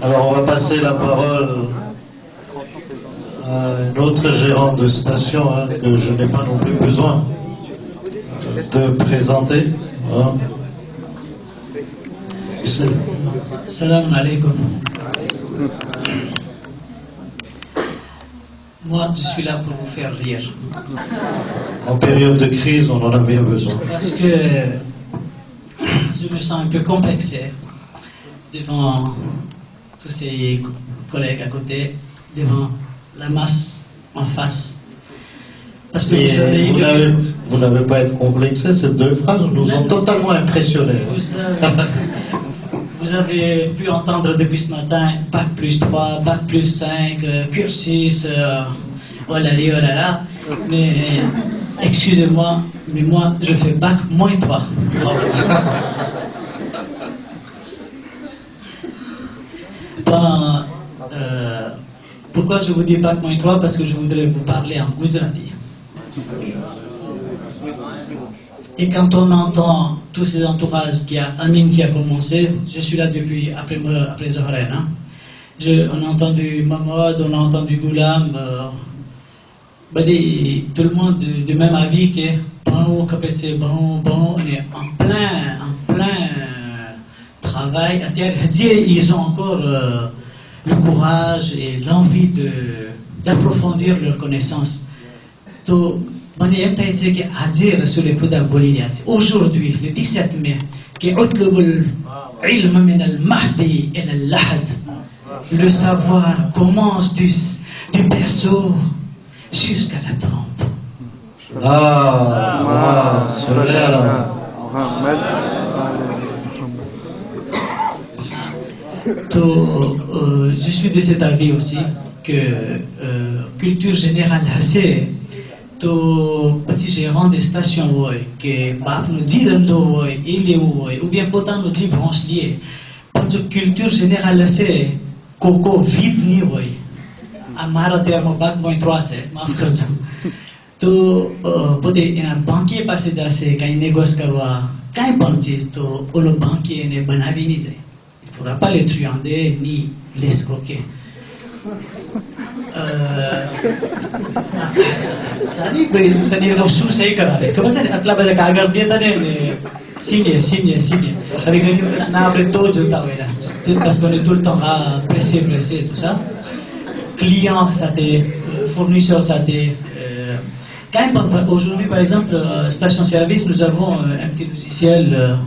Alors on va passer la parole à un autre gérant de station que je n'ai pas non plus besoin de présenter. Salam alaikum. Moi, je suis là pour vous faire rire. En période de crise, on en a bien besoin. Parce que je me sens un peu complexé devant tous ces collègues à côté, devant la masse en face. Parce que vous n'avez pas à être complexé, ces deux phrases nous ont totalement impressionnés. Vous avez pu entendre depuis ce matin Bac plus 3, Bac plus 5, cursus, oh là là, mais excusez-moi, mais moi je fais Bac moins 3. Pourquoi je vous dis Bac moins 3? Parce que je voudrais vous parler en Gujarati. Et quand on entend tous ces entourages, qu'il y a Amin qui a commencé, je suis là depuis après Zohran. On a entendu Mahmoud, on a entendu Goulam, tout le monde du même avis que bon, on est en plein travail. Ils ont encore le courage et l'envie d'approfondir leurs connaissances. Aujourd'hui, le 17 mai, le savoir commence du berceau jusqu'à la tombe. Je suis de cet avis aussi que culture générale assez to petit gérant des stations que bap nous dit ou bien pourtant nous dit branchelier pour la culture générale c'est coco vide ni amara terme bac moins 3 c'est maaf karjo to peut-être un banquier passe जैसे कहीं négoce करवा कहीं पण चीज तो वो लोग banquier ने बना भी नहीं जाए il pourra pas les truander ni les escroquer. Tadi rasul saya kerana kebetulan atlah pada kagar dia tadi sini. Avec un arbre tôt je t'avais là. C'est parce qu'on est tout le temps à presser tout ça. Clients ça des fournisseurs ça des aujourd'hui par exemple station service nous avons un petit logiciel.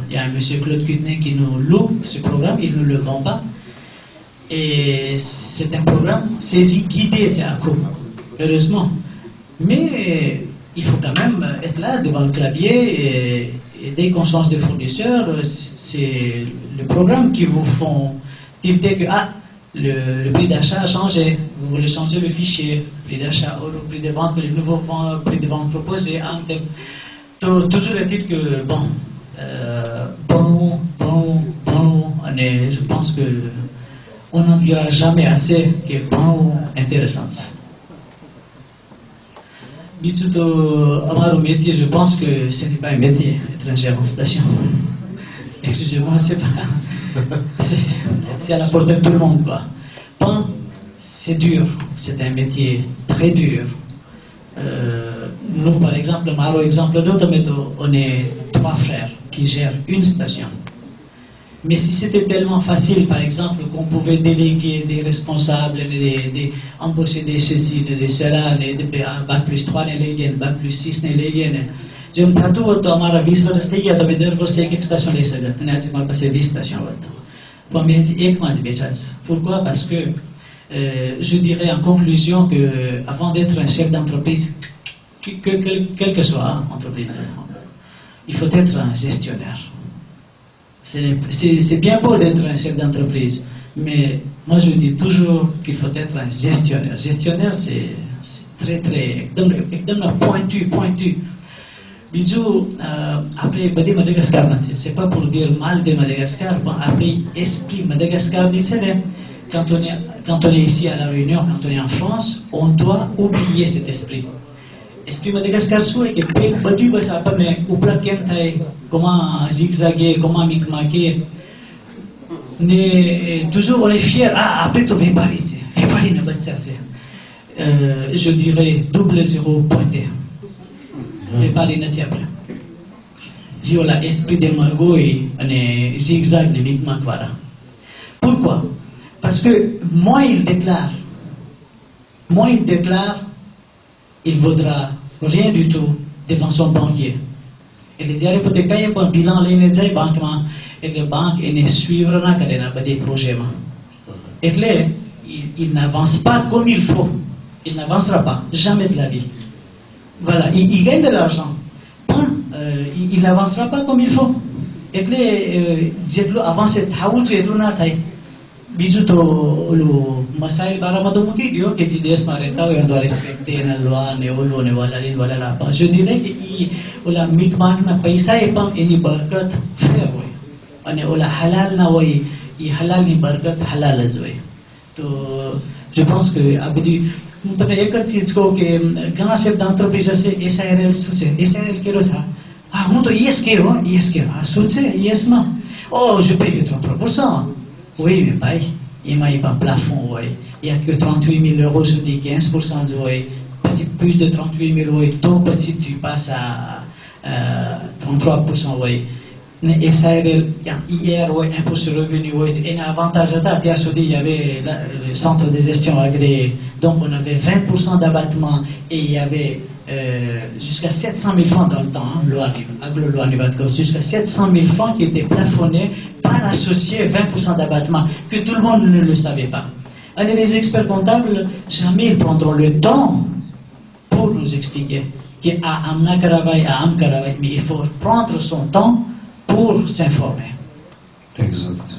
Il y a un monsieur Claude Cutnet qui nous loue ce programme, il ne le vend pas. Et c'est un programme saisi guidé, c'est un coup, heureusement. Mais il faut quand même être là devant le clavier et dès qu'on change de fournisseur, c'est le programme qui vous font dire que le prix d'achat a changé, vous voulez changer le fichier, prix d'achat, le prix de vente, le nouveau prix de vente proposé, toujours le dire que je pense que on n'en dira jamais assez que bon intéressant. Métier, je pense que ce n'est pas un métier, être un gérant de station. Excusez-moi, c'est à la portée de tout le monde, quoi. Bon, c'est dur, c'est un métier très dur. Nous, par exemple, on est 3 frères qui gèrent une station. Mais si c'était tellement facile, par exemple, qu'on pouvait déléguer des responsables, embaucher des ceci, des cela, des bac plus 3, des bac plus 6, je me dis tout हमारा 20 वर्ष तक या तो 2 वर्ष एक station ले सकते हैं आज हमारे पास 20 stations pour moi c'est एक mois de béchats. Pourquoi? Parce que je dirais en conclusion que avant d'être un chef d'entreprise, quelle que soit l'entreprise, il faut être un gestionnaire. C'est bien beau d'être un chef d'entreprise, mais moi je dis toujours qu'il faut être un gestionnaire. Gestionnaire, c'est très pointu. Bijou, après Madagascar, c'est pas pour dire mal de Madagascar, après esprit Madagascar, quand on est ici à La Réunion, quand on est en France, on doit oublier cet esprit. Esprit Madagascar souhaite que badu basa mais upra comment zigzaguer, comment micmaquer. toujours on est fier. Ah, après tu vas parler, je dirais double zéro pointé. Mais pas les après. Si on a esprit de mago et un zigzag de Big Mac, voilà. Pourquoi? Parce que moins il déclare, il ne vaudra rien du tout devant son banquier. Et les diarrhées peut être un bilan les banques et les banques ne suivront pas des projets. Et là, il n'avance pas comme il faut. Il n'avancera pas, jamais de la vie. Voilà, il gagne de l'argent. Il n'avancera pas comme il faut. Et là, avant cette haout, il y a bisous le masail baramadumuki dio que tu dis mareta et on doit respecter la loi néolo ne voilà là bas je dirais que la mikmak na paisa et pas ini barakat frère oui on la halal na oui i halal ni barakat halal azwe तो je pense que abdi मतलब एक चीज को कि गांव से d'entreprise से SARL सोचे SARL के रोज ah હું તો yes કે ah सोचे yes માં oh je paye 33%. Oui, mais pareil, il n'y a pas de plafond, ouais. Il n'y a que 38 000 euros sur les 15% du ouais. Petit plus de 38 000 euros, tout petit, tu passes à 33%, ouais. Et ça, hier, ouais, impôt sur le revenu, ouais. Et un avantage à il y avait le centre de gestion agréé. Donc, on avait 20% d'abattement et il y avait jusqu'à 700 000 francs dans le temps, jusqu'à 700 000 francs qui étaient plafonnés par associé 20% d'abattement, que tout le monde ne le savait pas. Allez, les experts comptables, jamais ils prendront le temps pour nous expliquer qu'il y a un travail, mais il faut prendre son temps pour s'informer. Exact.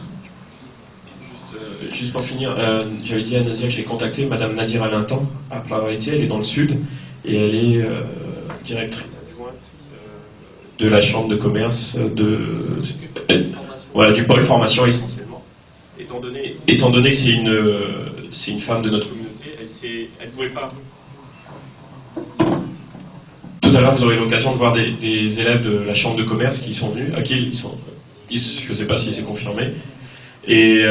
Juste pour finir, j'avais dit à Nazia que j'ai contacté Madame Nadira Lintan à Plavaritia, elle est dans le sud, et elle est directrice adjointe de la chambre de commerce voilà, du pôle formation essentiellement. Étant donné que c'est une femme de notre communauté, elle ne pouvait pas. Tout à l'heure, vous aurez l'occasion de voir des élèves de la chambre de commerce qui sont venus, à qui je ne sais pas si c'est confirmé. Et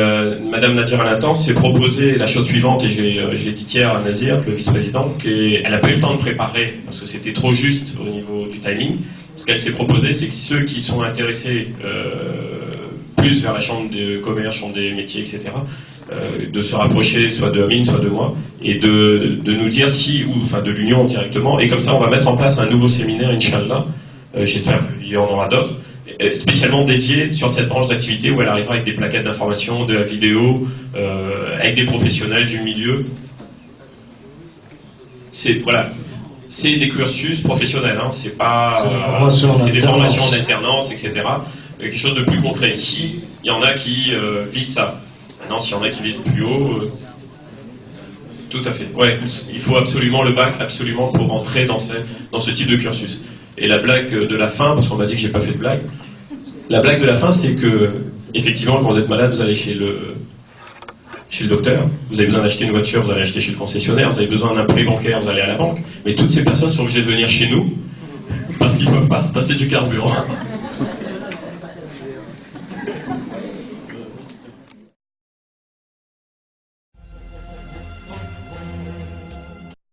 Madame Nadira Lintan s'est proposé la chose suivante, et j'ai dit hier à Nazir, le vice-président, qu'elle n'a pas eu le temps de préparer, parce que c'était trop juste au niveau du timing. Ce qu'elle s'est proposé, c'est que ceux qui sont intéressés plus vers la chambre de commerce, chambre des métiers, etc., de se rapprocher soit de Amine, soit de moi, et de nous dire si, ou enfin de l'Union directement, et comme ça on va mettre en place un nouveau séminaire, Inch'Allah, j'espère qu'il y en aura d'autres, spécialement dédié sur cette branche d'activité où elle arrivera avec des plaquettes d'information, de la vidéo, avec des professionnels du milieu. Voilà, c'est des cursus professionnels, hein, c'est pas c'est des formations en alternance, etc. Quelque chose de plus concret. Si il y en a qui visent ça, maintenant s'il y en a qui visent plus haut, tout à fait. Ouais, il faut absolument le bac, absolument pour rentrer dans ce type de cursus. Et la blague de la fin, parce qu'on m'a dit que j'ai pas fait de blague, la blague de la fin, c'est que, effectivement, quand vous êtes malade, vous allez chez le docteur, vous avez besoin d'acheter une voiture, vous allez acheter chez le concessionnaire, vous avez besoin d'un prêt bancaire, vous allez à la banque, mais toutes ces personnes sont obligées de venir chez nous, parce qu'ils ne peuvent pas se passer du carburant.